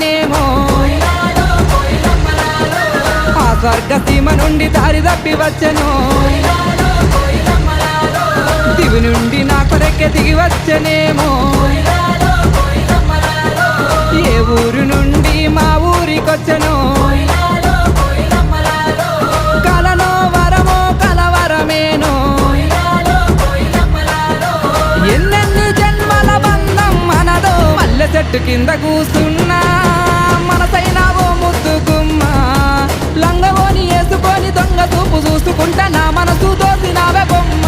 వచ్చనేమో ఆ స్వర్గ సీమ నుండి దారి తప్పి వచ్చను దివి నుండి నా కొరకే దిగి వచ్చనేమో ఏ ఊరు నుండి మా ఊరికొచ్చను కలనో వరమో కలవరమేనో ఎన్నెన్ని జన్మల బంధం మనదో మల్లె చెట్టు కింద కూసున్నా మనసైనా ఓ ముద్దుగుమ్మ లంగవోని వేసుకొని దొంగ చూపు చూసుకుంటా నా మనసు దోసినావే బొమ్మ